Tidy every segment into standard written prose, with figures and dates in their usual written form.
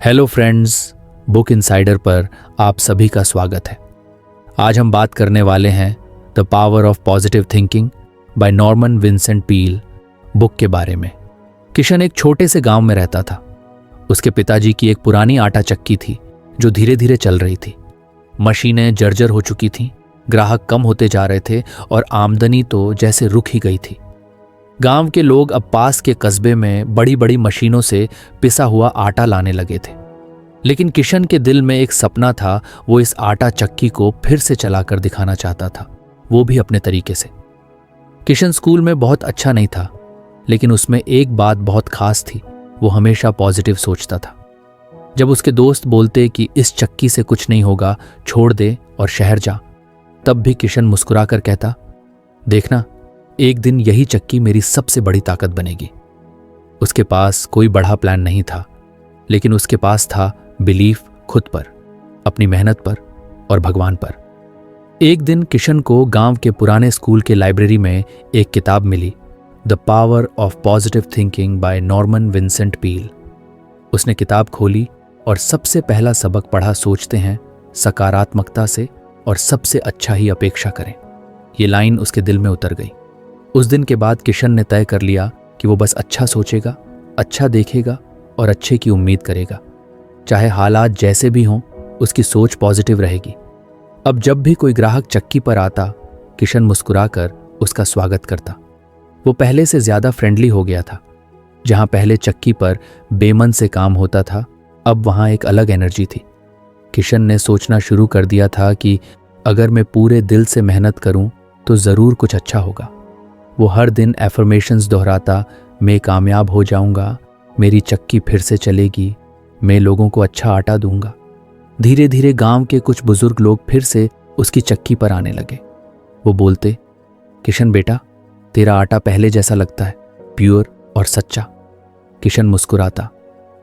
Hello friends, book insider पर आप सभी का स्वागत है। आज हम बात करने वाले हैं the power of positive thinking by Norman Vincent peel book के बारे में। किशन एक छोटे से गांव में रहता था। उसके पिताजी की एक पुरानी आटा चक्की थी जो धीरे धीरे चल रही थी। मशीनें जर्जर हो चुकी थीं, ग्राहक कम होते जा रहे थे और आमदनी तो जैसे रुक ही गई थी। गांव के लोग अब पास के कस्बे में बड़ी बड़ी मशीनों से पिसा हुआ आटा लाने लगे थे। लेकिन किशन के दिल में एक सपना था। वो इस आटा चक्की को फिर से चलाकर दिखाना चाहता था, वो भी अपने तरीके से। किशन स्कूल में बहुत अच्छा नहीं था, लेकिन उसमें एक बात बहुत खास थी। वो हमेशा पॉजिटिव सोचता था। जब उसके दोस्त बोलते कि इस चक्की से कुछ नहीं होगा, छोड़ दे और शहर जा, तब भी किशन मुस्कुराकर कहता, देखना, एक दिन यही चक्की मेरी सबसे बड़ी ताकत बनेगी। उसके पास कोई बड़ा प्लान नहीं था, लेकिन उसके पास था बिलीफ खुद पर, अपनी मेहनत पर और भगवान पर। एक दिन किशन को गांव के पुराने स्कूल के लाइब्रेरी में एक किताब मिली, the power of positive thinking by Norman Vincent Peale. उसने किताब खोली और सबसे पहला सबक पढ़ा, सोचते हैं सकारात्मकता से और सबसे अच्छा ही अपेक्षा करें। ये लाइन उसके दिल में उतर गई। उस दिन के बाद किशन ने तय कर लिया कि वो बस अच्छा सोचेगा, अच्छा देखेगा और अच्छे की उम्मीद करेगा। चाहे हालात जैसे भी हों, उसकी सोच पॉजिटिव रहेगी। अब जब भी कोई ग्राहक चक्की पर आता, किशन मुस्कुराकर उसका स्वागत करता। वो पहले से ज्यादा फ्रेंडली हो गया था। जहां पहले चक्की पर बेमन से काम होता था, अब वहां एक अलग एनर्जी थी। किशन ने सोचना शुरू कर दिया था कि अगर मैं पूरे दिल से मेहनत करूं तो जरूर कुछ अच्छा होगा। वो हर दिन एफर्मेशंस दोहराता, मैं कामयाब हो जाऊंगा, मेरी चक्की फिर से चलेगी, मैं लोगों को अच्छा आटा दूंगा। धीरे धीरे गांव के कुछ बुजुर्ग लोग फिर से उसकी चक्की पर आने लगे। वो बोलते, किशन बेटा, तेरा आटा पहले जैसा लगता है, प्योर और सच्चा। किशन मुस्कुराता,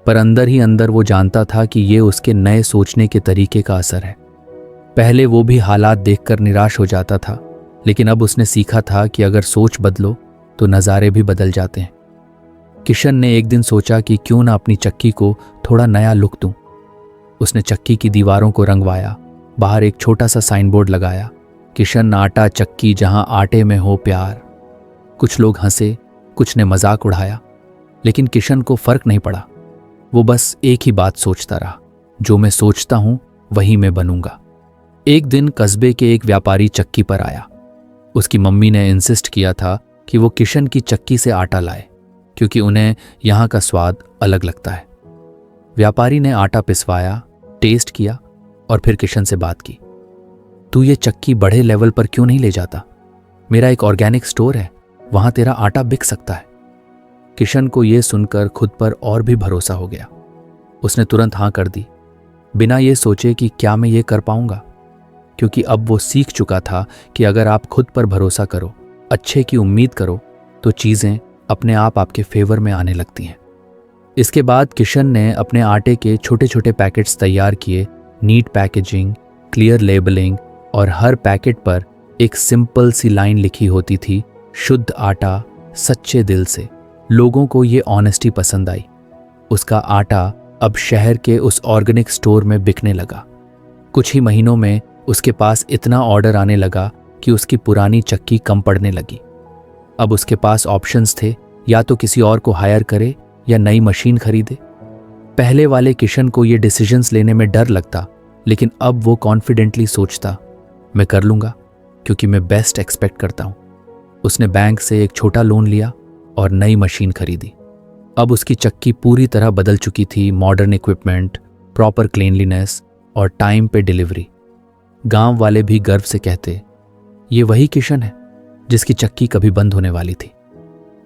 पर अंदर ही अंदर वो जानता था कि ये उसके नए सोचने के तरीके का असर है। पहले वो भी हालात देखकर निराश हो जाता था, लेकिन अब उसने सीखा था कि अगर सोच बदलो तो नज़ारे भी बदल जाते हैं। किशन ने एक दिन सोचा कि क्यों ना अपनी चक्की को थोड़ा नया लुक दूं। उसने चक्की की दीवारों को रंगवाया, बाहर एक छोटा सा साइन बोर्ड लगाया, किशन आटा चक्की, जहां आटे में हो प्यार। कुछ लोग हंसे, कुछ ने मजाक उड़ाया, लेकिन किशन को फर्क नहीं पड़ा। वो बस एक ही बात सोचता रहा, जो मैं सोचता हूं वही मैं बनूंगा। एक दिन कस्बे के एक व्यापारी चक्की पर आया। उसकी मम्मी ने इंसिस्ट किया था कि वो किशन की चक्की से आटा लाए, क्योंकि उन्हें यहाँ का स्वाद अलग लगता है। व्यापारी ने आटा पिसवाया, टेस्ट किया और फिर किशन से बात की, तू ये चक्की बड़े लेवल पर क्यों नहीं ले जाता? मेरा एक ऑर्गेनिक स्टोर है, वहां तेरा आटा बिक सकता है। किशन को ये सुनकर खुद पर और भी भरोसा हो गया। उसने तुरंत हाँ कर दी, बिना ये सोचे कि क्या मैं ये कर पाऊंगा, क्योंकि अब वो सीख चुका था कि अगर आप खुद पर भरोसा करो, अच्छे की उम्मीद करो, तो चीज़ें अपने आप आपके फेवर में आने लगती हैं। इसके बाद किशन ने अपने आटे के छोटे छोटे पैकेट्स तैयार किए, नीट पैकेजिंग, क्लियर लेबलिंग, और हर पैकेट पर एक सिंपल सी लाइन लिखी होती थी, शुद्ध आटा सच्चे दिल से। लोगों को ये ऑनेस्टी पसंद आई। उसका आटा अब शहर के उस ऑर्गेनिक स्टोर में बिकने लगा। कुछ ही महीनों में उसके पास इतना ऑर्डर आने लगा कि उसकी पुरानी चक्की कम पड़ने लगी। अब उसके पास ऑप्शंस थे, या तो किसी और को हायर करे या नई मशीन खरीदे। पहले वाले किशन को ये डिसीजंस लेने में डर लगता, लेकिन अब वो कॉन्फिडेंटली सोचता, मैं कर लूँगा, क्योंकि मैं बेस्ट एक्सपेक्ट करता हूँ। उसने बैंक से एक छोटा लोन लिया और नई मशीन खरीदी। अब उसकी चक्की पूरी तरह बदल चुकी थी, मॉडर्न इक्विपमेंट, प्रॉपर क्लीनलीनेस और टाइम पे डिलीवरी। गांव वाले भी गर्व से कहते, ये वही किशन है जिसकी चक्की कभी बंद होने वाली थी।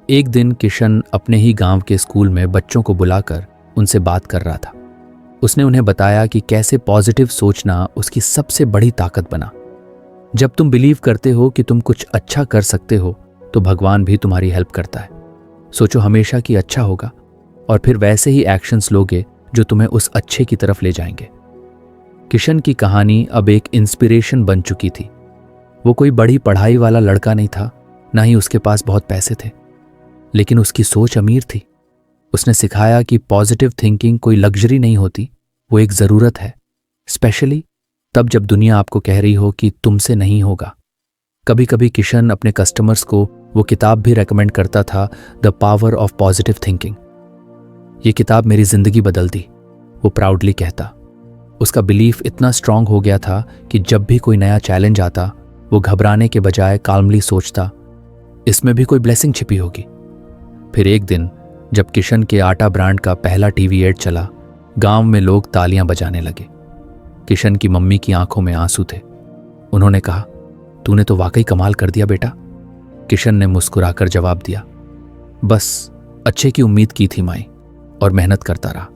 एक दिन किशन अपने ही गांव के स्कूल में बच्चों को बुलाकर उनसे बात कर रहा था। उसने उन्हें बताया कि कैसे पॉजिटिव सोचना उसकी सबसे बड़ी ताकत बना। जब तुम बिलीव करते हो कि तुम कुछ अच्छा कर सकते हो, तो भगवान भी तुम्हारी हेल्प करता है। सोचो हमेशा कि अच्छा होगा, और फिर वैसे ही एक्शंस लोगे जो तुम्हें उस अच्छे की तरफ ले जाएंगे। किशन की कहानी अब एक इंस्पिरेशन बन चुकी थी। वो कोई बड़ी पढ़ाई वाला लड़का नहीं था, ना ही उसके पास बहुत पैसे थे, लेकिन उसकी सोच अमीर थी। उसने सिखाया कि पॉजिटिव थिंकिंग कोई लग्जरी नहीं होती, वो एक ज़रूरत है, स्पेशली तब जब दुनिया आपको कह रही हो कि तुमसे नहीं होगा। कभी कभी किशन अपने कस्टमर्स को वो किताब भी रेकमेंड करता था, the power of positive thinking. ये किताब मेरी जिंदगी बदल दी, वो प्राउडली कहता। उसका बिलीफ इतना स्ट्रांग हो गया था कि जब भी कोई नया चैलेंज आता, वो घबराने के बजाय काल्मली सोचता, इसमें भी कोई ब्लेसिंग छिपी होगी। फिर एक दिन जब किशन के आटा ब्रांड का पहला टीवी एड चला, गांव में लोग तालियां बजाने लगे। किशन की मम्मी की आंखों में आंसू थे। उन्होंने कहा, तूने तो वाकई कमाल कर दिया बेटा। किशन ने मुस्कुराकर जवाब दिया, बस अच्छे की उम्मीद की थी माई, और मेहनत करता रहा।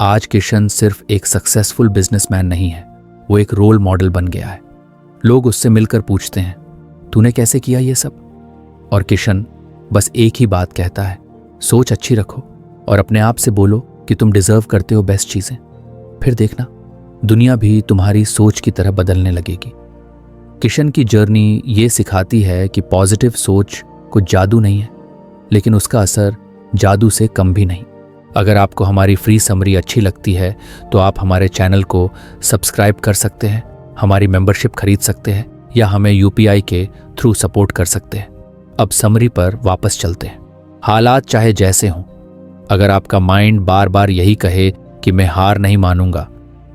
आज किशन सिर्फ एक सक्सेसफुल बिजनेसमैन नहीं है, वो एक रोल मॉडल बन गया है। लोग उससे मिलकर पूछते हैं, तूने कैसे किया ये सब? और किशन बस एक ही बात कहता है, सोच अच्छी रखो और अपने आप से बोलो कि तुम डिजर्व करते हो बेस्ट चीजें। फिर देखना, दुनिया भी तुम्हारी सोच की तरह बदलने लगेगी। किशन की जर्नी ये सिखाती है कि पॉजिटिव सोच कुछ जादू नहीं है, लेकिन उसका असर जादू से कम भी नहीं। अगर आपको हमारी फ्री समरी अच्छी लगती है तो आप हमारे चैनल को सब्सक्राइब कर सकते हैं, हमारी मेंबरशिप खरीद सकते हैं, या हमें UPI के थ्रू सपोर्ट कर सकते हैं। अब समरी पर वापस चलते हैं। हालात चाहे जैसे हों, अगर आपका माइंड बार बार यही कहे कि मैं हार नहीं मानूंगा,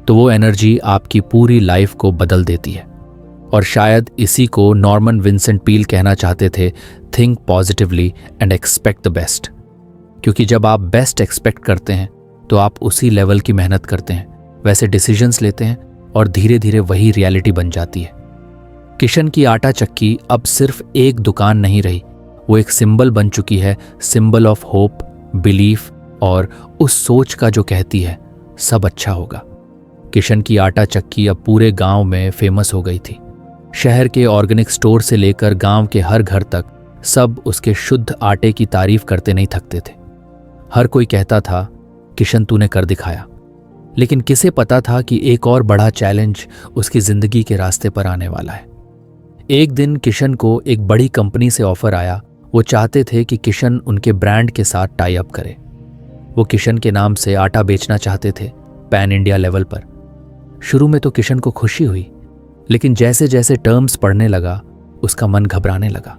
तो वो एनर्जी आपकी पूरी लाइफ को बदल देती है। और शायद इसी को नॉर्मन विंसेंट पील कहना चाहते थे, think positively and expect the best. क्योंकि जब आप बेस्ट एक्सपेक्ट करते हैं तो आप उसी लेवल की मेहनत करते हैं, वैसे डिसीजंस लेते हैं, और धीरे धीरे वही रियलिटी बन जाती है। किशन की आटा चक्की अब सिर्फ एक दुकान नहीं रही, वो एक सिंबल बन चुकी है, सिंबल ऑफ होप, बिलीफ और उस सोच का जो कहती है सब अच्छा होगा। किशन की आटा चक्की अब पूरे गांव में फेमस हो गई थी। शहर के ऑर्गेनिक स्टोर से लेकर गांव के हर घर तक सब उसके शुद्ध आटे की तारीफ करते नहीं थकते थे। हर कोई कहता था, किशन तूने कर दिखाया। लेकिन किसे पता था कि एक और बड़ा चैलेंज उसकी जिंदगी के रास्ते पर आने वाला है। एक दिन किशन को एक बड़ी कंपनी से ऑफर आया। वो चाहते थे कि किशन उनके ब्रांड के साथ टाई अप करे। वो किशन के नाम से आटा बेचना चाहते थे, पैन इंडिया लेवल पर। शुरू में तो किशन को खुशी हुई, लेकिन जैसे जैसे टर्म्स पढ़ने लगा उसका मन घबराने लगा।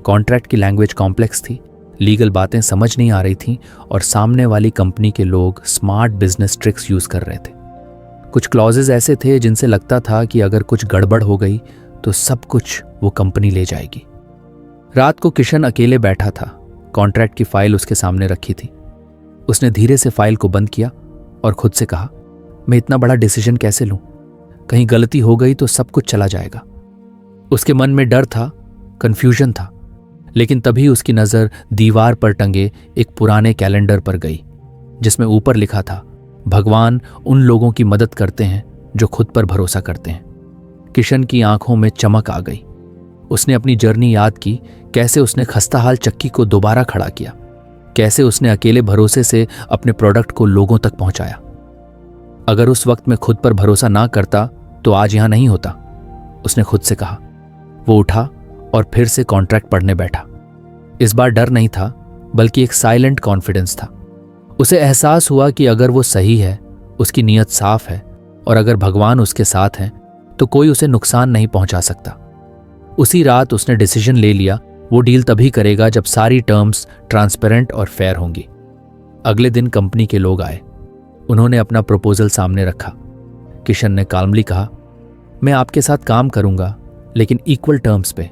कॉन्ट्रैक्ट की लैंग्वेज कॉम्प्लेक्स थी, लीगल बातें समझ नहीं आ रही थीं, और सामने वाली कंपनी के लोग स्मार्ट बिजनेस ट्रिक्स यूज कर रहे थे। कुछ क्लॉजेज ऐसे थे जिनसे लगता था कि अगर कुछ गड़बड़ हो गई तो सब कुछ वो कंपनी ले जाएगी। रात को किशन अकेले बैठा था, कॉन्ट्रैक्ट की फाइल उसके सामने रखी थी। उसने धीरे से फाइल को बंद किया और खुद से कहा, मैं इतना बड़ा डिसीजन कैसे लूं? कहीं गलती हो गई तो सब कुछ चला जाएगा। उसके मन में डर था, कंफ्यूजन था। लेकिन तभी उसकी नजर दीवार पर टंगे एक पुराने कैलेंडर पर गई, जिसमें ऊपर लिखा था, भगवान उन लोगों की मदद करते हैं जो खुद पर भरोसा करते हैं। किशन की आंखों में चमक आ गई। उसने अपनी जर्नी याद की, कैसे उसने खस्ताहाल चक्की को दोबारा खड़ा किया, कैसे उसने अकेले भरोसे से अपने प्रोडक्ट को लोगों तक पहुंचाया। अगर उस वक्त मैं खुद पर भरोसा ना करता तो आज यहां नहीं होता, उसने खुद से कहा। वो उठा और फिर से कॉन्ट्रैक्ट पढ़ने बैठा। इस बार डर नहीं था, बल्कि एक साइलेंट कॉन्फिडेंस था। उसे एहसास हुआ कि अगर वो सही है, उसकी नीयत साफ है, और अगर भगवान उसके साथ हैं, तो कोई उसे नुकसान नहीं पहुंचा सकता। उसी रात उसने डिसीजन ले लिया, वो डील तभी करेगा जब सारी टर्म्स ट्रांसपेरेंट और फेयर होंगी। अगले दिन कंपनी के लोग आए। उन्होंने अपना प्रपोजल सामने रखा। किशन ने काल्मली कहा, मैं आपके साथ काम करूंगा, लेकिन इक्वल टर्म्स पे।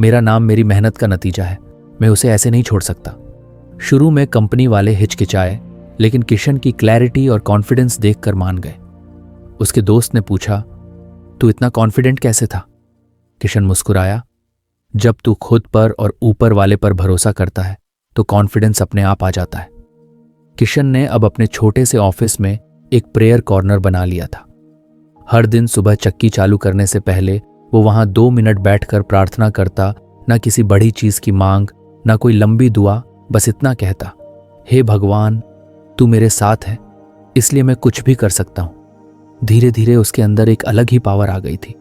मेरा नाम मेरी मेहनत का नतीजा है, मैं उसे ऐसे नहीं छोड़ सकता। शुरू में कंपनी वाले हिचकिचाए, लेकिन किशन की क्लैरिटी और कॉन्फिडेंस देखकर मान गए। उसके दोस्त ने पूछा, तू इतना कॉन्फिडेंट कैसे था? किशन मुस्कुराया, जब तू खुद पर और ऊपर वाले पर भरोसा करता है तो कॉन्फिडेंस अपने आप आ जाता है। किशन ने अब अपने छोटे से ऑफिस में एक प्रेयर कॉर्नर बना लिया था। हर दिन सुबह चक्की चालू करने से पहले वो वहां 2 मिनट बैठकर प्रार्थना करता, ना किसी बड़ी चीज की मांग, ना कोई लंबी दुआ, बस इतना कहता, हे भगवान, तू मेरे साथ है, इसलिए मैं कुछ भी कर सकता हूं। धीरे धीरे उसके अंदर एक अलग ही पावर आ गई थी।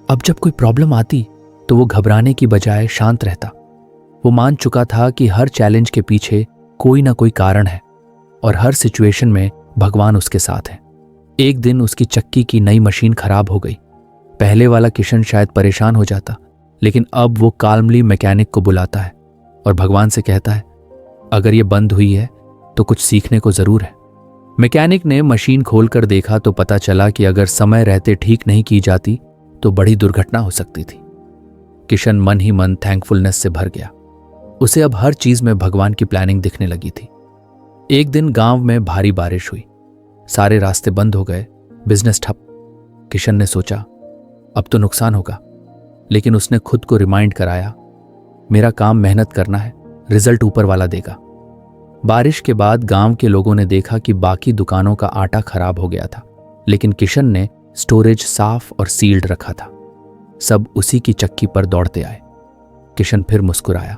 अब जब कोई प्रॉब्लम आती तो वो घबराने की बजाय शांत रहता। वो मान चुका था कि हर चैलेंज के पीछे कोई ना कोई कारण है और हर सिचुएशन में भगवान उसके साथ है। एक दिन उसकी चक्की की नई मशीन खराब हो गई। पहले वाला किशन शायद परेशान हो जाता, लेकिन अब वो काल्मली मैकेनिक को बुलाता है और भगवान से कहता है, अगर ये बंद हुई है तो कुछ सीखने को जरूर है। मैकेनिक ने मशीन खोलकर देखा तो पता चला कि अगर समय रहते ठीक नहीं की जाती तो बड़ी दुर्घटना हो सकती थी। किशन मन ही मन थैंकफुलनेस से भर गया। उसे अब हर चीज में भगवान की प्लानिंग दिखने लगी थी। एक दिन गांव में भारी बारिश हुई, सारे रास्ते बंद हो गए, बिजनेस ठप। किशन ने सोचा अब तो नुकसान होगा, लेकिन उसने खुद को रिमाइंड कराया, मेरा काम मेहनत करना है, रिजल्ट ऊपर वाला देगा। बारिश के बाद गांव के लोगों ने देखा कि बाकी दुकानों का आटा खराब हो गया था, लेकिन किशन ने स्टोरेज साफ और सील्ड रखा था। सब उसी की चक्की पर दौड़ते आए। किशन फिर मुस्कुराया,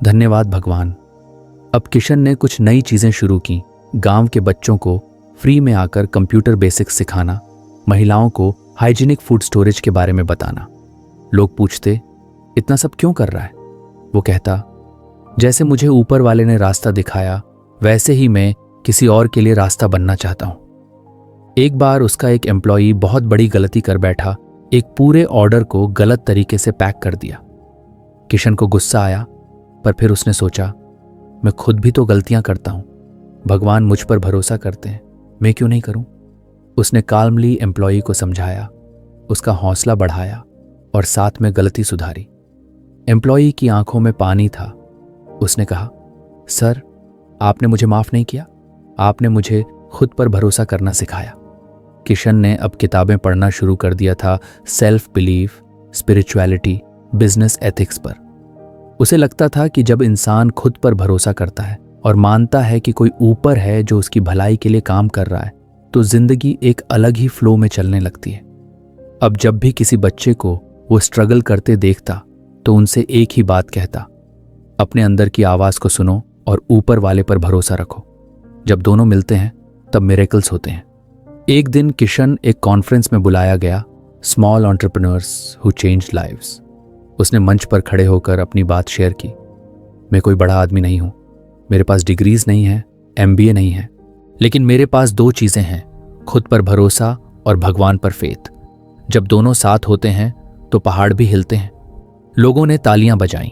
धन्यवाद भगवान। अब किशन ने कुछ नई चीजें शुरू की। गांव के बच्चों को फ्री में आकर कंप्यूटर बेसिक्स सिखाना, महिलाओं को हाइजीनिक फूड स्टोरेज के बारे में बताना। लोग पूछते, इतना सब क्यों कर रहा है? वो कहता, जैसे मुझे ऊपर वाले ने रास्ता दिखाया, वैसे ही मैं किसी और के लिए रास्ता बनना चाहता हूं। एक बार उसका एक एम्प्लॉई बहुत बड़ी गलती कर बैठा, एक पूरे ऑर्डर को गलत तरीके से पैक कर दिया। किशन को गुस्सा आया, पर फिर उसने सोचा, मैं खुद भी तो गलतियां करता हूं, भगवान मुझ पर भरोसा करते हैं, मैं क्यों नहीं करूं? उसने काल्मली एम्प्लॉई को समझाया, उसका हौसला बढ़ाया और साथ में गलती सुधारी। एम्प्लॉई की आंखों में पानी था। उसने कहा, सर, आपने मुझे माफ नहीं किया, आपने मुझे खुद पर भरोसा करना सिखाया। किशन ने अब किताबें पढ़ना शुरू कर दिया था, self belief, spirituality, business ethics पर। उसे लगता था कि जब इंसान खुद पर भरोसा करता है और मानता है कि कोई ऊपर है जो उसकी भलाई के लिए काम कर रहा है, तो जिंदगी एक अलग ही फ्लो में चलने लगती है। अब जब भी किसी बच्चे को वो स्ट्रगल करते देखता तो उनसे एक ही बात कहता, अपने अंदर की आवाज को सुनो और ऊपर वाले पर भरोसा रखो। जब दोनों मिलते हैं तब मिरेकल्स होते हैं। एक दिन किशन एक कॉन्फ्रेंस में बुलाया गया, small entrepreneurs who changed lives. उसने मंच पर खड़े होकर अपनी बात शेयर की, मैं कोई बड़ा आदमी नहीं हूं, मेरे पास डिग्रीज नहीं है, MBA नहीं है, लेकिन मेरे पास 2 चीजें हैं, खुद पर भरोसा और भगवान पर फेथ। जब दोनों साथ होते हैं तो पहाड़ भी हिलते हैं। लोगों ने तालियां बजाईं,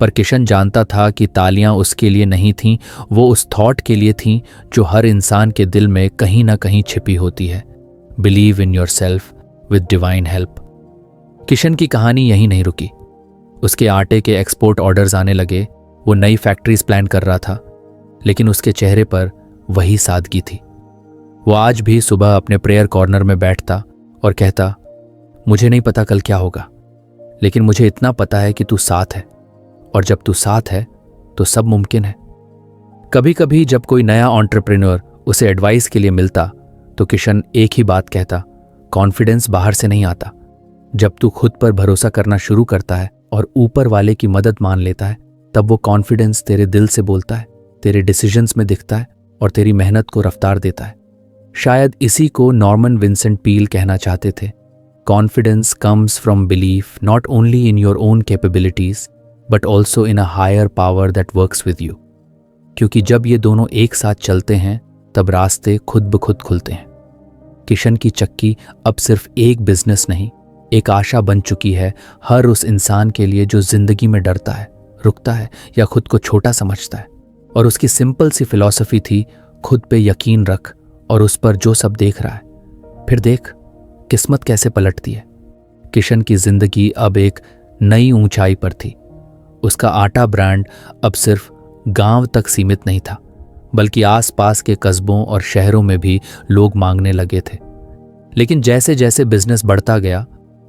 पर किशन जानता था कि तालियां उसके लिए नहीं थीं, वो उस थॉट के लिए थीं जो हर इंसान के दिल में कहीं ना कहीं छिपी होती है, believe in yourself with divine help. Kishan की कहानी यहीं नहीं रुकी। उसके आटे के एक्सपोर्ट ऑर्डर्स आने लगे, वो नई फैक्ट्रीज प्लान कर रहा था, लेकिन उसके चेहरे पर वही सादगी थी। वो आज भी सुबह अपने प्रेयर कॉर्नर में बैठता और कहता, मुझे नहीं पता कल क्या होगा, लेकिन मुझे इतना पता है कि तू साथ है, और जब तू साथ है तो सब मुमकिन है। कभी कभी जब कोई नया एंटरप्रेन्योर उसे एडवाइस के लिए मिलता तो किशन एक ही बात कहता, कॉन्फिडेंस बाहर से नहीं आता, जब तू खुद पर भरोसा करना शुरू करता है और ऊपर वाले की मदद मान लेता है, तब वो कॉन्फिडेंस तेरे दिल से बोलता है, तेरे डिसीजंस में दिखता है और तेरी मेहनत को रफ्तार देता है। शायद इसी को नॉर्मन विंसेंट पील कहना चाहते थे, confidence comes from belief not only in your own capabilities but also in a higher power that works with you. क्योंकि जब ये दोनों एक साथ चलते हैं तब रास्ते खुद ब खुद खुलते हैं। किशन की चक्की अब सिर्फ एक बिजनेस नहीं, एक आशा बन चुकी है हर उस इंसान के लिए जो जिंदगी में डरता है, रुकता है या खुद को छोटा समझता है। और उसकी सिंपल सी फिलॉसफी थी, खुद पे यकीन रख और उस पर जो सब देख रहा है, फिर देख किस्मत कैसे पलटती है। किशन की जिंदगी अब एक नई ऊंचाई पर थी। उसका आटा ब्रांड अब सिर्फ गांव तक सीमित नहीं था, बल्कि आसपास के कस्बों और शहरों में भी लोग मांगने लगे थे। लेकिन जैसे जैसे बिजनेस बढ़ता गया,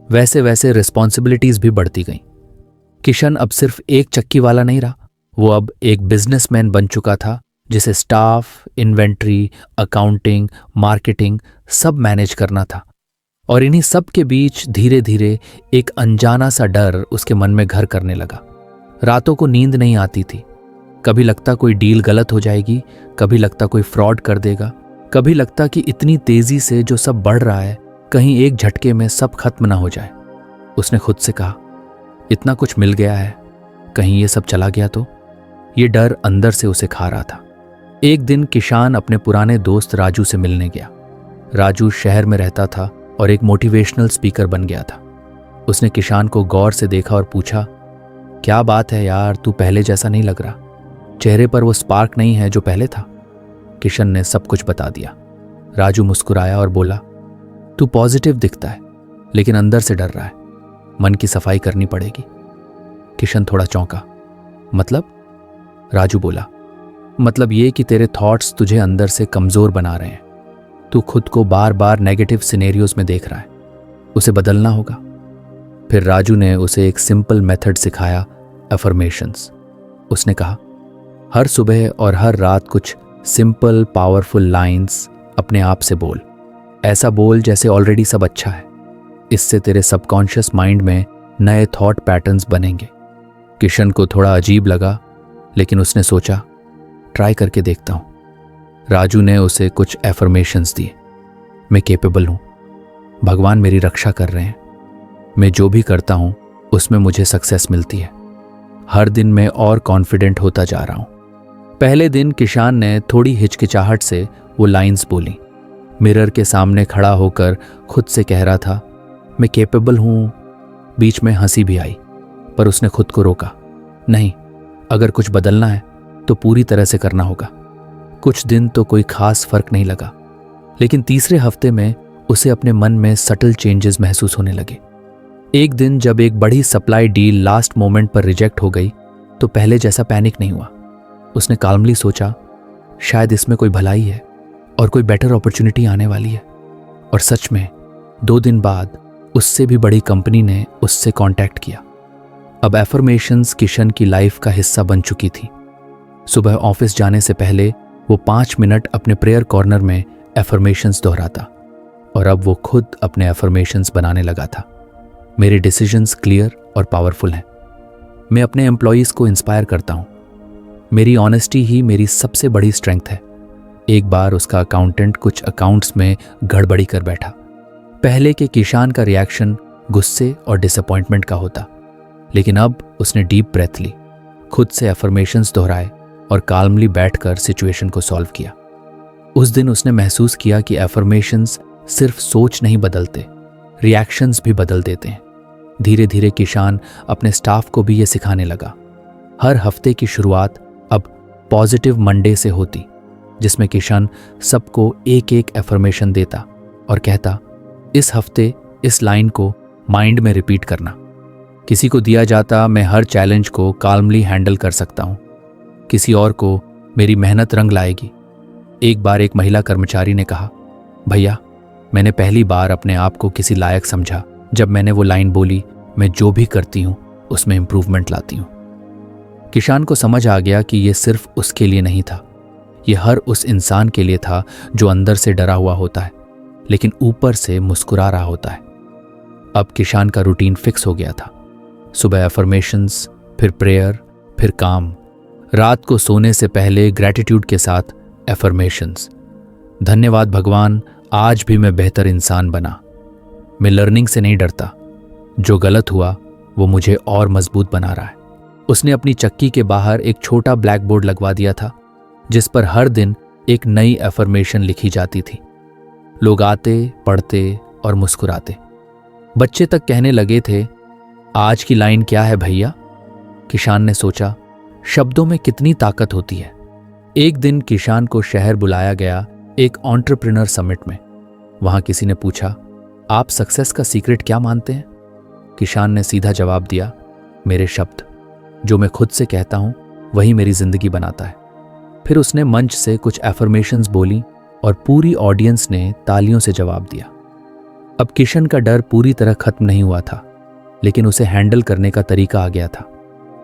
वैसे वैसे रिस्पॉन्सिबिलिटीज भी बढ़ती गईं। किशन अब सिर्फ एक चक्की वाला नहीं रहा, वो अब एक बिजनेसमैन बन चुका था जिसे स्टाफ, इन्वेंट्री, अकाउंटिंग, मार्केटिंग सब मैनेज करना था। और इन्हीं सब के बीच धीरे धीरे एक अनजाना सा डर उसके मन में घर करने लगा। रातों को नींद नहीं आती थी। कभी लगता कोई डील गलत हो जाएगी, कभी लगता कोई फ्रॉड कर देगा, कभी लगता कि इतनी तेजी से जो सब बढ़ रहा है कहीं एक झटके में सब खत्म ना हो जाए। उसने खुद से कहा, इतना कुछ मिल गया है, कहीं ये सब चला गया तो। ये डर अंदर से उसे खा रहा था। एक दिन किशान अपने पुराने दोस्त राजू से मिलने गया। राजू शहर में रहता था और एक मोटिवेशनल स्पीकर बन गया था। उसने किशान को गौर से देखा और पूछा, क्या बात है यार, तू पहले जैसा नहीं लग रहा, चेहरे पर वो स्पार्क नहीं है जो पहले था। किशन ने सब कुछ बता दिया। राजू मुस्कुराया और बोला, तू पॉजिटिव दिखता है लेकिन अंदर से डर रहा है, मन की सफाई करनी पड़ेगी। किशन थोड़ा चौंका। मतलब? राजू बोला, मतलब ये कि तेरे थॉट्स तुझे अंदर से कमजोर बना रहे हैं। तू खुद को बार बार नेगेटिव सिनेरियोज में देख रहा है, उसे बदलना होगा। फिर राजू ने उसे एक सिंपल मेथड सिखाया, अफर्मेशंस। उसने कहा, हर सुबह और हर रात कुछ सिंपल पावरफुल लाइंस अपने आप से बोल। ऐसा बोल जैसे ऑलरेडी सब अच्छा है। इससे तेरे सबकॉन्शियस माइंड में नए थॉट पैटर्न्स बनेंगे। किशन को थोड़ा अजीब लगा, लेकिन उसने सोचा, ट्राई करके देखता हूं। राजू ने उसे कुछ एफर्मेशंस दिए। मैं केपेबल हूं, भगवान मेरी रक्षा कर रहे हैं, मैं जो भी करता हूं उसमें मुझे सक्सेस मिलती है, हर दिन मैं और कॉन्फिडेंट होता जा रहा हूं। पहले दिन किशान ने थोड़ी हिचकिचाहट से वो लाइंस बोली। मिरर के सामने खड़ा होकर खुद से कह रहा था, मैं केपेबल हूं। बीच में हंसी भी आई, पर उसने खुद को रोका। नहीं, अगर कुछ बदलना है तो पूरी तरह से करना होगा। कुछ दिन तो कोई खास फर्क नहीं लगा, लेकिन तीसरे हफ्ते में उसे अपने मन में सटल चेंजेस महसूस होने लगे। एक दिन जब एक बड़ी सप्लाई डील लास्ट मोमेंट पर रिजेक्ट हो गई तो पहले जैसा पैनिक नहीं हुआ। उसने काल्मली सोचा, शायद इसमें कोई भलाई है और कोई बेटर अपॉर्चुनिटी आने वाली है। और सच में 2 दिन बाद उससे भी बड़ी कंपनी ने उससे कांटेक्ट किया। अब एफर्मेशंस किशन की लाइफ का हिस्सा बन चुकी थी। सुबह ऑफिस जाने से पहले वो 5 मिनट अपने प्रेयर कॉर्नर में एफर्मेशंस दोहराता और अब वो खुद अपने एफर्मेशंस बनाने लगा था। मेरे डिसीजंस क्लियर और पावरफुल हैं। मैं अपने एम्प्लॉयज़ को इंस्पायर करता हूँ। मेरी ऑनेस्टी ही मेरी सबसे बड़ी स्ट्रेंथ है। एक बार उसका अकाउंटेंट कुछ अकाउंट्स में गड़बड़ी कर बैठा। पहले के किशान का रिएक्शन गुस्से और डिसअपॉइंटमेंट का होता, लेकिन अब उसने डीप ब्रेथ ली, खुद से एफर्मेशंस दोहराए और काल्मली बैठकर सिचुएशन को सॉल्व किया। उस दिन उसने महसूस किया कि एफर्मेशंस सिर्फ सोच नहीं बदलते, रिएक्शंस भी बदल देते हैं। धीरे धीरे किशान अपने स्टाफ को भी ये सिखाने लगा। हर हफ्ते की शुरुआत अब पॉजिटिव मंडे से होती, जिसमें किशन सबको एक एक एफर्मेशन देता और कहता, इस हफ्ते इस लाइन को माइंड में रिपीट करना। किसी को दिया जाता, मैं हर चैलेंज को काल्मली हैंडल कर सकता हूँ। किसी और को, मेरी मेहनत रंग लाएगी। एक बार एक महिला कर्मचारी ने कहा, भैया, मैंने पहली बार अपने आप को किसी लायक समझा जब मैंने वो लाइन बोली, मैं जो भी करती हूँ उसमें इंप्रूवमेंट लाती हूँ। किशान को समझ आ गया कि ये सिर्फ उसके लिए नहीं था, ये हर उस इंसान के लिए था जो अंदर से डरा हुआ होता है लेकिन ऊपर से मुस्कुरा रहा होता है। अब किशान का रूटीन फिक्स हो गया था। सुबह एफर्मेशंस, फिर प्रेयर, फिर काम। रात को सोने से पहले ग्रैटिट्यूड के साथ एफर्मेशंस। धन्यवाद भगवान, आज भी मैं बेहतर इंसान बना। मैं लर्निंग से नहीं डरता, जो गलत हुआ वो मुझे और मजबूत बना रहा है। उसने अपनी चक्की के बाहर एक छोटा ब्लैक बोर्ड लगवा दिया था जिस पर हर दिन एक नई एफर्मेशन लिखी जाती थी। लोग आते, पढ़ते और मुस्कुराते। बच्चे तक कहने लगे थे, आज की लाइन क्या है भैया? किशान ने सोचा, शब्दों में कितनी ताकत होती है। एक दिन किशान को शहर बुलाया गया एक एंटरप्रेन्योर समिट में। वहां किसी ने पूछा, आप सक्सेस का सीक्रेट क्या मानते हैं? किशान ने सीधा जवाब दिया, मेरे शब्द, जो मैं खुद से कहता हूं वही मेरी जिंदगी बनाता है। फिर उसने मंच से कुछ एफर्मेशंस बोली और पूरी ऑडियंस ने तालियों से जवाब दिया। अब किशन का डर पूरी तरह खत्म नहीं हुआ था, लेकिन उसे हैंडल करने का तरीका आ गया था।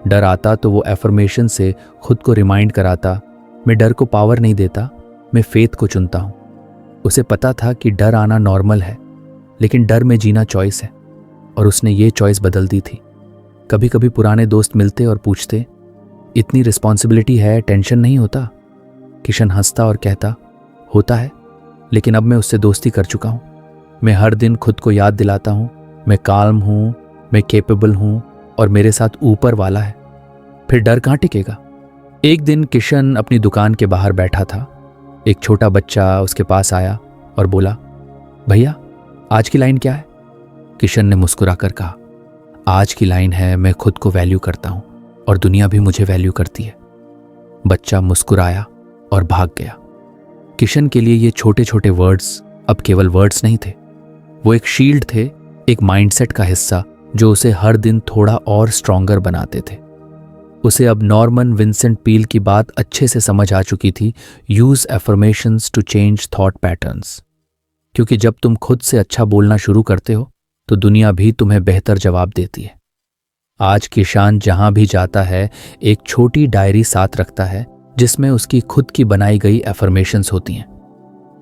डर आता तो वो एफर्मेशन से खुद को रिमाइंड कराता, मैं डर को पावर नहीं देता, मैं फेथ को चुनता हूं। उसे पता था कि डर आना नॉर्मल है, लेकिन डर में जीना चॉइस है, और उसने ये चॉइस बदल दी थी। कभी कभी पुराने दोस्त मिलते और पूछते, इतनी रिस्पॉन्सिबिलिटी है, टेंशन नहीं होता? किशन हंसता और कहता, होता है, लेकिन अब मैं उससे दोस्ती कर चुका हूं। मैं हर दिन खुद को याद दिलाता हूं, मैं काल्म हूं, मैं केपेबल हूं और मेरे साथ ऊपर वाला है। फिर डर कहां टिकेगा? एक दिन किशन अपनी दुकान के बाहर बैठा था। एक छोटा बच्चा उसके पास आया और बोला, भैया आज की लाइन क्या है? किशन ने मुस्कुराकर कहा, आज की लाइन है, मैं खुद को वैल्यू करता हूं और दुनिया भी मुझे वैल्यू करती है। बच्चा मुस्कुराया और भाग गया। किशन के लिए ये छोटे छोटे वर्ड्स अब केवल वर्ड्स नहीं थे, वो एक शील्ड थे, एक माइंडसेट का हिस्सा जो उसे हर दिन थोड़ा और स्ट्रॉन्गर बनाते थे। उसे अब नॉर्मन विंसेंट पील की बात अच्छे से समझ आ चुकी थी, use affirmations to change thought patterns. क्योंकि जब तुम खुद से अच्छा बोलना शुरू करते हो तो दुनिया भी तुम्हें बेहतर जवाब देती है। आज किशन जहां भी जाता है एक छोटी डायरी साथ रखता है जिसमें उसकी खुद की बनाई गई एफर्मेशंस होती हैं।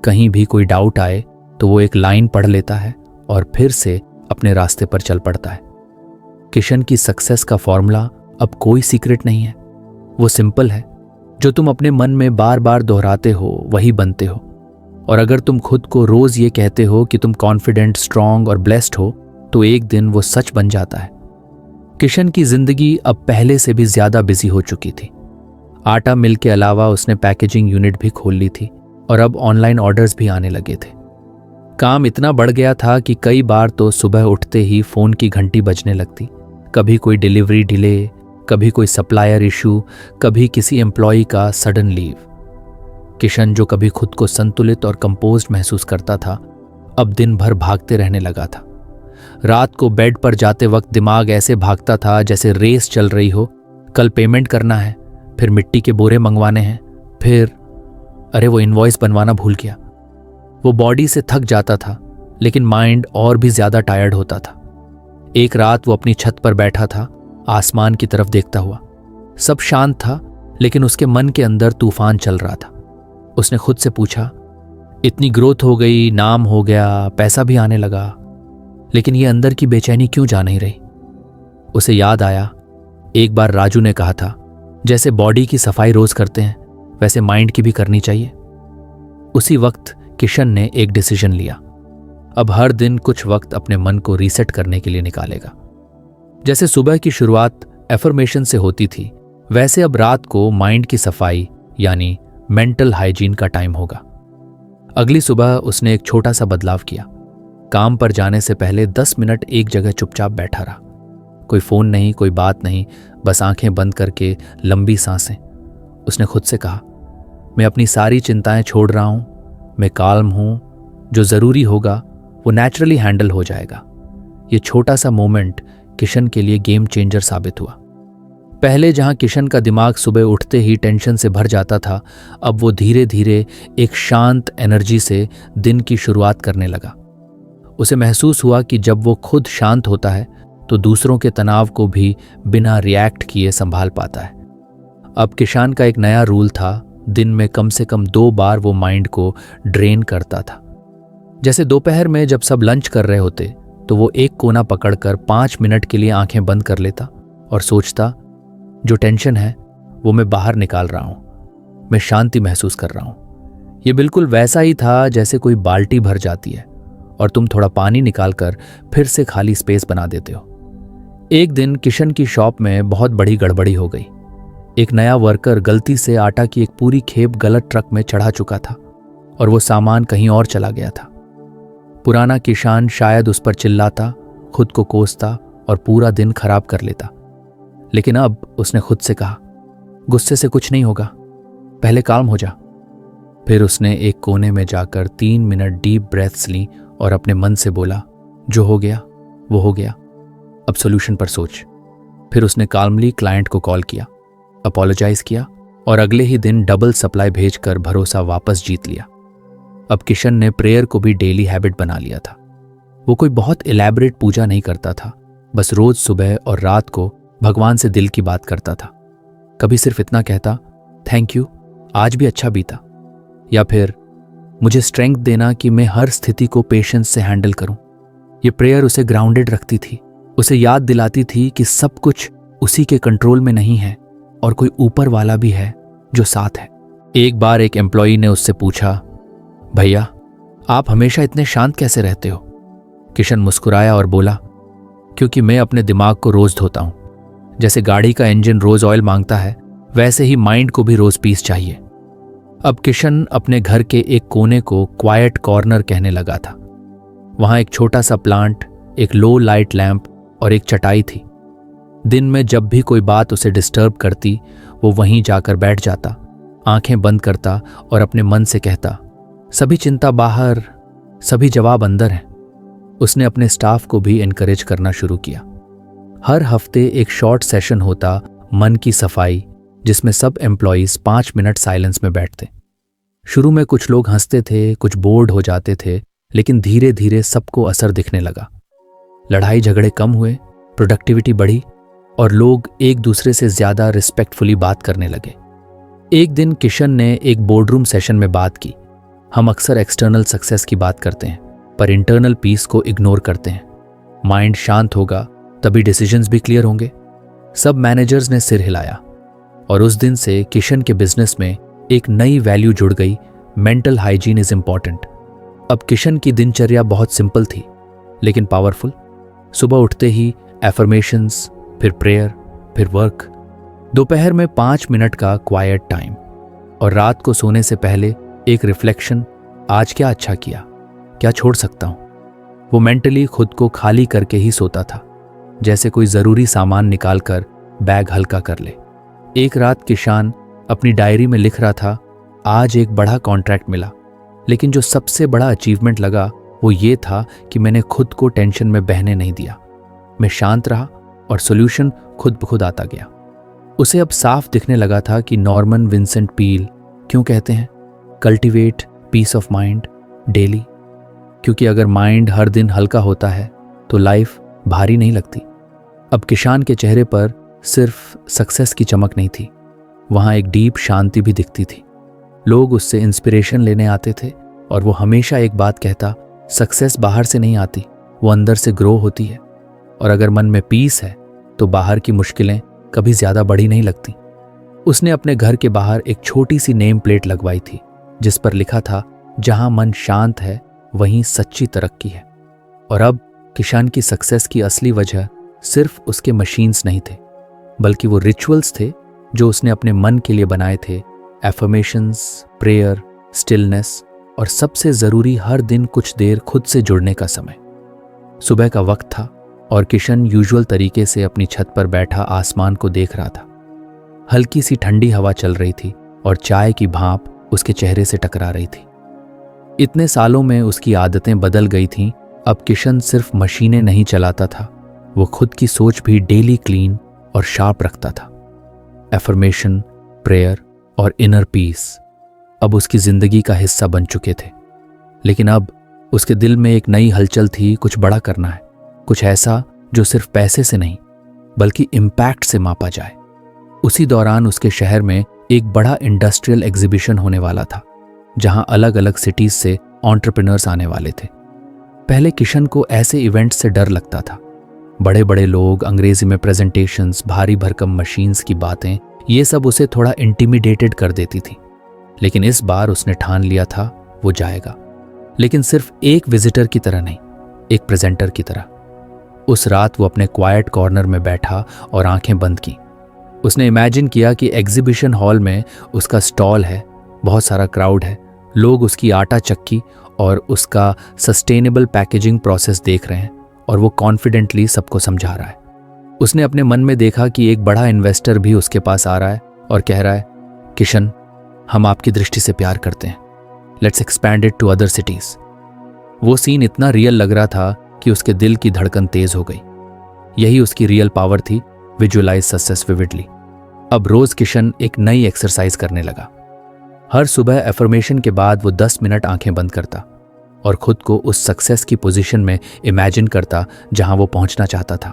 कहीं भी कोई डाउट आए तो वो एक लाइन पढ़ लेता है और फिर से अपने रास्ते पर चल पड़ता है। किशन की सक्सेस का फॉर्मूला अब कोई सीक्रेट नहीं है, वो सिंपल है। जो तुम अपने मन में बार बार दोहराते हो वही बनते हो। और अगर तुम खुद को रोज ये कहते हो कि तुम कॉन्फिडेंट, स्ट्रांग और ब्लेस्ड हो तो एक दिन वो सच बन जाता है। किशन की जिंदगी अब पहले से भी ज्यादा बिजी हो चुकी थी। आटा मिल के अलावा उसने पैकेजिंग यूनिट भी खोल ली थी और अब ऑनलाइन ऑर्डर्स भी आने लगे थे। काम इतना बढ़ गया था कि कई बार तो सुबह उठते ही फोन की घंटी बजने लगती। कभी कोई डिलीवरी डिले, कभी कोई सप्लायर इशू, कभी किसी एम्प्लॉय का सडन लीव। किशन जो कभी खुद को संतुलित और कंपोज्ड महसूस करता था, अब दिन भर भागते रहने लगा था। रात को बेड पर जाते वक्त दिमाग ऐसे भागता था जैसे रेस चल रही हो। कल पेमेंट करना है, फिर मिट्टी के बोरे मंगवाने हैं, फिर अरे वो इनवॉइस बनवाना भूल गया। वो बॉडी से थक जाता था लेकिन माइंड और भी ज्यादा टायर्ड होता था। एक रात वो अपनी छत पर बैठा था, आसमान की तरफ देखता हुआ। सब शांत था लेकिन उसके मन के अंदर तूफान चल रहा था। उसने खुद से पूछा, इतनी ग्रोथ हो गई, नाम हो गया, पैसा भी आने लगा, लेकिन ये अंदर की बेचैनी क्यों जा नहीं रही? उसे याद आया, एक बार राजू ने कहा था, जैसे बॉडी की सफाई रोज करते हैं वैसे माइंड की भी करनी चाहिए। उसी वक्त किशन ने एक डिसीजन लिया। अब हर दिन कुछ वक्त अपने मन को रीसेट करने के लिए निकालेगा। जैसे सुबह की शुरुआत एफर्मेशन से होती थी, वैसे अब रात को माइंड की सफाई यानी मेंटल हाइजीन का टाइम होगा। अगली सुबह उसने एक छोटा सा बदलाव किया। काम पर जाने से पहले 10 मिनट एक जगह चुपचाप बैठा रहा। कोई फोन नहीं, कोई बात नहीं, बस आंखें बंद करके लंबी सांसें। उसने खुद से कहा, मैं अपनी सारी चिंताएं छोड़ रहा हूं, मैं काल्म हूं, जो जरूरी होगा वो नेचुरली हैंडल हो जाएगा। ये छोटा सा मोमेंट किशन के लिए गेम चेंजर साबित हुआ। पहले जहां किशन का दिमाग सुबह उठते ही टेंशन से भर जाता था, अब वो धीरे धीरे एक शांत एनर्जी से दिन की शुरुआत करने लगा। उसे महसूस हुआ कि जब वो खुद शांत होता है तो दूसरों के तनाव को भी बिना रिएक्ट किए संभाल पाता है। अब किशन का एक नया रूल था, दिन में कम से कम 2 बार वो माइंड को ड्रेन करता था। जैसे दोपहर में जब सब लंच कर रहे होते तो वो एक कोना पकड़कर 5 मिनट के लिए आंखें बंद कर लेता और सोचता, जो टेंशन है वो मैं बाहर निकाल रहा हूं, मैं शांति महसूस कर रहा हूं। ये बिल्कुल वैसा ही था जैसे कोई बाल्टी भर जाती है और तुम थोड़ा पानी निकालकर फिर से खाली स्पेस बना देते हो। एक दिन किशन की शॉप में बहुत बड़ी गड़बड़ी हो गई। एक नया वर्कर गलती से आटा की एक पूरी खेप गलत ट्रक में चढ़ा चुका था और वो सामान कहीं और चला गया था। पुराना किशन शायद उस पर चिल्लाता, खुद को कोसता और पूरा दिन खराब कर लेता, लेकिन अब उसने खुद से कहा, गुस्से से कुछ नहीं होगा, पहले काम हो जा। फिर उसने एक कोने में जाकर 3 मिनट डीप ब्रेथ्स ली और अपने मन से बोला, जो हो गया वो हो गया, अब सॉल्यूशन पर सोच। फिर उसने काल्मली क्लाइंट को कॉल किया, अपोलोजाइज किया और अगले ही दिन डबल सप्लाई भेजकर भरोसा वापस जीत लिया। अब किशन ने प्रेयर को भी डेली हैबिट बना लिया था। वो कोई बहुत इलैबोरेट पूजा नहीं करता था, बस रोज सुबह और रात को भगवान से दिल की बात करता था। कभी सिर्फ इतना कहता, थैंक यू, आज भी अच्छा बीता, या फिर मुझे स्ट्रेंथ देना कि मैं हर स्थिति को पेशेंस से हैंडल करूं। ये प्रेयर उसे ग्राउंडेड रखती थी, उसे याद दिलाती थी कि सब कुछ उसी के कंट्रोल में नहीं है और कोई ऊपर वाला भी है जो साथ है। एक बार एक एम्प्लॉई ने उससे पूछा, भैया आप हमेशा इतने शांत कैसे रहते हो? किशन मुस्कुराया और बोला, क्योंकि मैं अपने दिमाग को रोज धोता हूं। जैसे गाड़ी का इंजन रोज ऑयल मांगता है, वैसे ही माइंड को भी रोज पीस चाहिए। अब किशन अपने घर के एक कोने को क्वाइट कॉर्नर कहने लगा था। वहां एक छोटा सा प्लांट, एक लो लाइट लैंप और एक चटाई थी। दिन में जब भी कोई बात उसे डिस्टर्ब करती, वो वहीं जाकर बैठ जाता, आंखें बंद करता और अपने मन से कहता, सभी चिंता बाहर, सभी जवाब अंदर हैं। उसने अपने स्टाफ को भी एनकरेज करना शुरू किया। हर हफ्ते एक शॉर्ट सेशन होता, मन की सफाई, जिसमें सब एम्प्लॉइज 5 मिनट साइलेंस में बैठते। शुरू में कुछ लोग हंसते थे, कुछ बोर्ड हो जाते थे, लेकिन धीरे धीरे सबको असर दिखने लगा। लड़ाई झगड़े कम हुए, प्रोडक्टिविटी बढ़ी और लोग एक दूसरे से ज्यादा रिस्पेक्टफुली बात करने लगे। एक दिन किशन ने एक बोर्डरूम सेशन में बात की। हम अक्सर एक्सटर्नल सक्सेस की बात करते हैं, पर इंटरनल पीस को इग्नोर करते हैं। माइंड शांत होगा तभी डिसीजंस भी क्लियर होंगे। सब मैनेजर्स ने सिर हिलाया और उस दिन से किशन के बिजनेस में एक नई वैल्यू जुड़ गई, मेंटल हाइजीन इज इंपॉर्टेंट। अब किशन की दिनचर्या बहुत सिंपल थी लेकिन पावरफुल। सुबह उठते ही एफर्मेशंस, फिर प्रेयर, फिर वर्क, दोपहर में 5 मिनट का क्वाइट टाइम और रात को सोने से पहले एक रिफ्लेक्शन, आज क्या अच्छा किया, क्या छोड़ सकता हूं। वो मेंटली खुद को खाली करके ही सोता था, जैसे कोई जरूरी सामान निकालकर बैग हल्का कर ले। एक रात किशन अपनी डायरी में लिख रहा था, आज एक बड़ा कॉन्ट्रैक्ट मिला, लेकिन जो सबसे बड़ा अचीवमेंट लगा वो ये था कि मैंने खुद को टेंशन में बहने नहीं दिया। मैं शांत रहा और सॉल्यूशन खुद ब खुद आता गया। उसे अब साफ दिखने लगा था कि नॉर्मन विंसेंट पील क्यों कहते हैं, cultivate peace of mind daily. क्योंकि अगर माइंड हर दिन हल्का होता है तो लाइफ भारी नहीं लगती। अब किशन के चेहरे पर सिर्फ सक्सेस की चमक नहीं थी, वहां एक डीप शांति भी दिखती थी। लोग उससे इंस्पिरेशन लेने आते थे और वो हमेशा एक बात कहता, सक्सेस बाहर से नहीं आती, वो अंदर से ग्रो होती है। और अगर मन में पीस है तो बाहर की मुश्किलें कभी ज्यादा बड़ी नहीं लगती। उसने अपने घर के बाहर एक छोटी सी नेम प्लेट लगवाई थी जिस पर लिखा था, जहां मन शांत है वहीं सच्ची तरक्की है। और अब किशन की सक्सेस की असली वजह सिर्फ उसके मशीन्स नहीं थे, बल्कि वो रिचुअल्स थे जो उसने अपने मन के लिए बनाए थे। एफर्मेशंस, प्रेयर, स्टिलनेस और सबसे जरूरी हर दिन कुछ देर खुद से जुड़ने का समय। सुबह का वक्त था और किशन यूजुअल तरीके से अपनी छत पर बैठा आसमान को देख रहा था। हल्की सी ठंडी हवा चल रही थी और चाय की भाप उसके चेहरे से टकरा रही थी। इतने सालों में उसकी आदतें बदल गई थीं। अब किशन सिर्फ मशीनें नहीं चलाता था, वो खुद की सोच भी डेली क्लीन और शार्प रखता था। एफर्मेशन, प्रेयर और इनर पीस अब उसकी जिंदगी का हिस्सा बन चुके थे। लेकिन अब उसके दिल में एक नई हलचल थी, कुछ बड़ा करना है, कुछ ऐसा जो सिर्फ पैसे से नहीं बल्कि इम्पैक्ट से मापा जाए। उसी दौरान उसके शहर में एक बड़ा इंडस्ट्रियल एग्जीबिशन होने वाला था, जहां अलग अलग सिटीज से एंटरप्रेन्योर्स आने वाले थे। पहले किशन को ऐसे इवेंट्स से डर लगता था। बड़े बड़े लोग, अंग्रेजी में प्रेजेंटेशंस, भारी भरकम मशीन्स की बातें, ये सब उसे थोड़ा इंटिमिडेटेड कर देती थी। लेकिन इस बार उसने ठान लिया था वो जाएगा, लेकिन सिर्फ एक विजिटर की तरह नहीं, एक प्रेजेंटर की तरह। उस रात वो अपने क्वाइट कॉर्नर में बैठा और आंखें बंद की। उसने इमेजिन किया कि एग्जीबिशन हॉल में उसका स्टॉल है, बहुत सारा क्राउड है, लोग उसकी आटा चक्की और उसका सस्टेनेबल पैकेजिंग प्रोसेस देख रहे हैं और वो कॉन्फिडेंटली सबको समझा रहा है। उसने अपने मन में देखा कि एक बड़ा इन्वेस्टर भी उसके पास आ रहा है और कह रहा है, किशन, हम आपकी दृष्टि से प्यार करते हैं, let's expand it to other cities. वो सीन इतना रियल लग रहा था कि उसके दिल की धड़कन तेज हो गई। यही उसकी रियल पावर थी, विजुअलाइज सक्सेस विविडली। अब रोज किशन एक नई एक्सरसाइज करने लगा। हर सुबह एफर्मेशन के बाद वो 10 मिनट आंखें बंद करता और खुद को उस सक्सेस की पोजीशन में इमेजिन करता जहां वो पहुंचना चाहता था।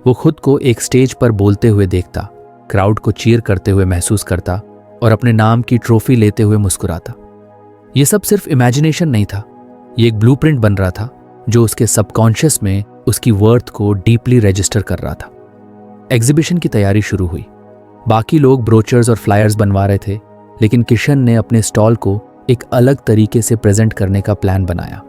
वो खुद को एक स्टेज पर बोलते हुए देखता, क्राउड को चीयर करते हुए महसूस करता और अपने नाम की ट्रॉफी लेते हुए मुस्कुराता। ये सब सिर्फ इमेजिनेशन नहीं था, ये एक ब्लूप्रिंट बन रहा था जो उसके सबकॉन्शियस में उसकी वर्थ को डीपली रजिस्टर कर रहा था। एग्जीबिशन की तैयारी शुरू हुई। बाकी लोग ब्रोचर्स और फ्लायर्स बनवा रहे थे, लेकिन किशन ने अपने स्टॉल को एक अलग तरीके से प्रेजेंट करने का प्लान बनाया।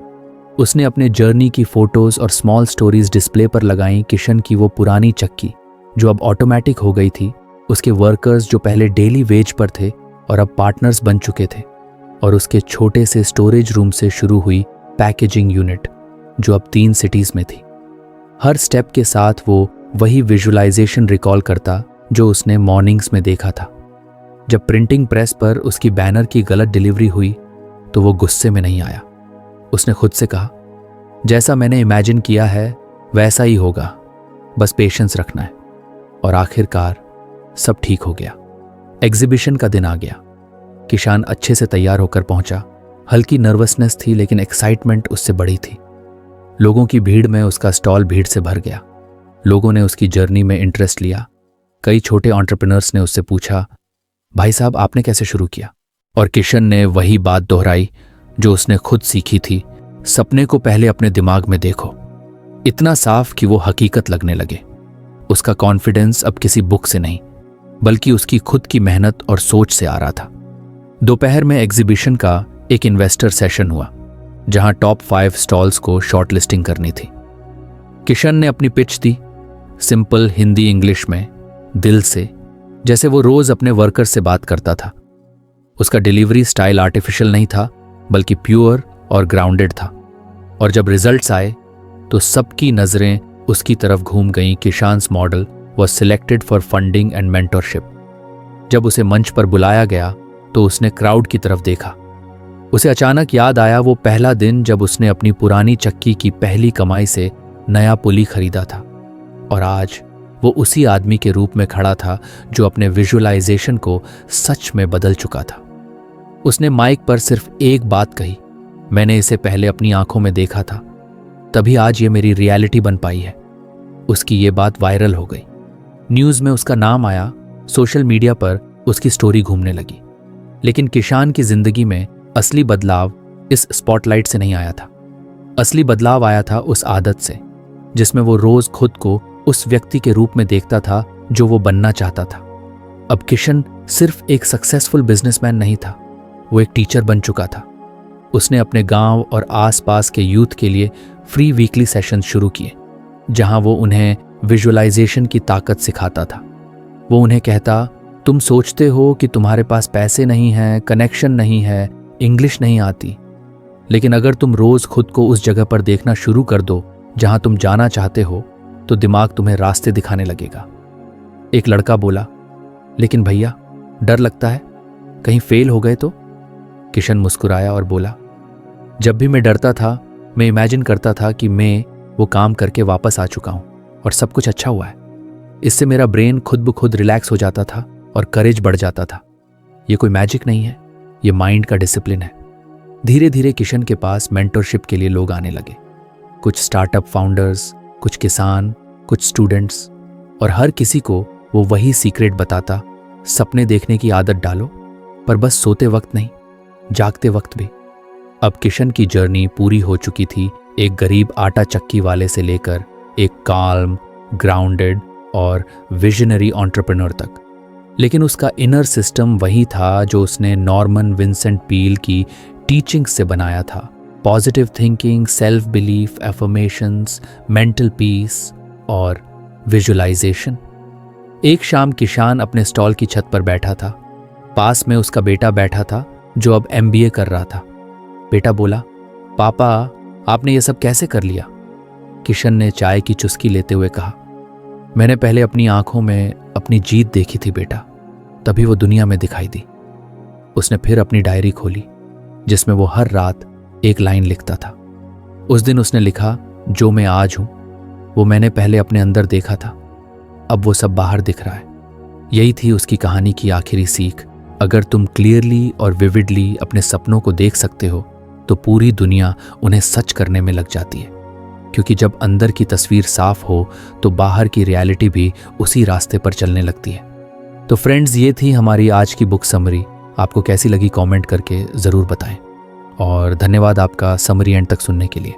उसने अपने जर्नी की फोटोज और स्मॉल स्टोरीज डिस्प्ले पर लगाई। किशन की वो पुरानी चक्की जो अब ऑटोमेटिक हो गई थी, उसके वर्कर्स जो पहले डेली वेज पर थे और अब पार्टनर्स बन चुके थे, और उसके छोटे से स्टोरेज रूम से शुरू हुई पैकेजिंग यूनिट जो अब 3 सिटीज में थी। हर स्टेप के साथ वो वही विजुअलाइजेशन रिकॉल करता जो उसने मॉर्निंग्स में देखा था। जब प्रिंटिंग प्रेस पर उसकी बैनर की गलत डिलीवरी हुई तो वो गुस्से में नहीं आया। उसने खुद से कहा, जैसा मैंने इमेजिन किया है वैसा ही होगा, बस पेशेंस रखना है। और आखिरकार सब ठीक हो गया। एग्जीबिशन का दिन आ गया। किशान अच्छे से तैयार होकर पहुंचा। हल्की नर्वसनेस थी लेकिन एक्साइटमेंट उससे बड़ी थी। लोगों की भीड़ में उसका स्टॉल भीड़ से भर गया। लोगों ने उसकी जर्नी में इंटरेस्ट लिया। कई छोटे एंटरप्रेन्योर्स ने उससे पूछा, भाई साहब आपने कैसे शुरू किया? और किशन ने वही बात दोहराई जो उसने खुद सीखी थी, सपने को पहले अपने दिमाग में देखो। इतना साफ कि वो हकीकत लगने लगे। उसका कॉन्फिडेंस अब किसी बुक से नहीं बल्कि उसकी खुद की मेहनत और सोच से आ रहा था। दोपहर में एग्जीबिशन का एक इन्वेस्टर सेशन हुआ जहां टॉप 5 स्टॉल्स को शॉर्टलिस्टिंग करनी थी। किशन ने अपनी पिच दी, सिंपल हिंदी इंग्लिश में, दिल से, जैसे वो रोज अपने वर्कर से बात करता था। उसका डिलीवरी स्टाइल आर्टिफिशियल नहीं था बल्कि प्योर और ग्राउंडेड था। और जब रिजल्ट्स आए तो सबकी नजरें उसकी तरफ घूम गईं। Kishan's model was selected for funding and mentorship. जब उसे मंच पर बुलाया गया तो उसने क्राउड की तरफ देखा। उसे अचानक याद आया वो पहला दिन जब उसने अपनी पुरानी चक्की की पहली कमाई से नया पुली खरीदा था, और आज वो उसी आदमी के रूप में खड़ा था जो अपने विजुअलाइजेशन को सच में बदल चुका था। उसने माइक पर सिर्फ एक बात कही, मैंने इसे पहले अपनी आंखों में देखा था, तभी आज ये मेरी रियलिटी बन पाई है। उसकी ये बात वायरल हो गई। न्यूज में उसका नाम आया, सोशल मीडिया पर उसकी स्टोरी घूमने लगी। लेकिन किशान की जिंदगी में असली बदलाव इस स्पॉटलाइट से नहीं आया था। असली बदलाव आया था उस आदत से जिसमें वो रोज खुद को उस व्यक्ति के रूप में देखता था जो वो बनना चाहता था। अब किशन सिर्फ एक सक्सेसफुल बिजनेसमैन नहीं था, वो एक टीचर बन चुका था। उसने अपने गांव और आसपास के यूथ के लिए फ्री वीकली सेशन शुरू किए जहां वो उन्हें विजुअलाइजेशन की ताकत सिखाता था। वो उन्हें कहता, तुम सोचते हो कि तुम्हारे पास पैसे नहीं हैं, कनेक्शन नहीं है, इंग्लिश नहीं आती, लेकिन अगर तुम रोज खुद को उस जगह पर देखना शुरू कर दो जहां तुम जाना चाहते हो तो दिमाग तुम्हें रास्ते दिखाने लगेगा। एक लड़का बोला, लेकिन भैया डर लगता है, कहीं फेल हो गए तो? किशन मुस्कुराया और बोला, जब भी मैं डरता था मैं इमेजिन करता था कि मैं वो काम करके वापस आ चुका हूं और सब कुछ अच्छा हुआ है। इससे मेरा ब्रेन खुद ब खुद रिलैक्स हो जाता था और करेज बढ़ जाता था। ये कोई मैजिक नहीं है, ये माइंड का डिसिप्लिन है। धीरे धीरे किशन के पास मेंटरशिप के लिए लोग आने लगे, कुछ स्टार्टअप फाउंडर्स, कुछ किसान, कुछ स्टूडेंट्स, और हर किसी को वो वही सीक्रेट बताता, सपने देखने की आदत डालो, पर बस सोते वक्त नहीं, जागते वक्त भी। अब किशन की जर्नी पूरी हो चुकी थी, एक गरीब आटा चक्की वाले से लेकर एक काल्म, ग्राउंडेड और विजनरी एंटरप्रेन्योर तक। लेकिन उसका इनर सिस्टम वही था जो उसने नॉर्मन विंसेंट पील की टीचिंग से बनाया था। Positive thinking, self belief, affirmations, mental peace और विजुअलाइजेशन। एक शाम किशान अपने स्टॉल की छत पर बैठा था। पास में उसका बेटा बैठा था जो अब MBA कर रहा था। बेटा बोला, पापा आपने ये सब कैसे कर लिया? किशन ने चाय की चुस्की लेते हुए कहा, मैंने पहले अपनी आंखों में अपनी जीत देखी थी बेटा, तभी वो दुनिया में दिखाई दी। उसने फिर अपनी डायरी खोली जिसमें वो हर रात एक लाइन लिखता था। उस दिन उसने लिखा, जो मैं आज हूं वो मैंने पहले अपने अंदर देखा था, अब वो सब बाहर दिख रहा है। यही थी उसकी कहानी की आखिरी सीख। अगर तुम क्लियरली और विविडली अपने सपनों को देख सकते हो तो पूरी दुनिया उन्हें सच करने में लग जाती है, क्योंकि जब अंदर की तस्वीर साफ हो तो बाहर की रियलिटी भी उसी रास्ते पर चलने लगती है। तो फ्रेंड्स, ये थी हमारी आज की बुक समरी। आपको कैसी लगी कमेंट करके ज़रूर बताएं, और धन्यवाद आपका समरी एंड तक सुनने के लिए।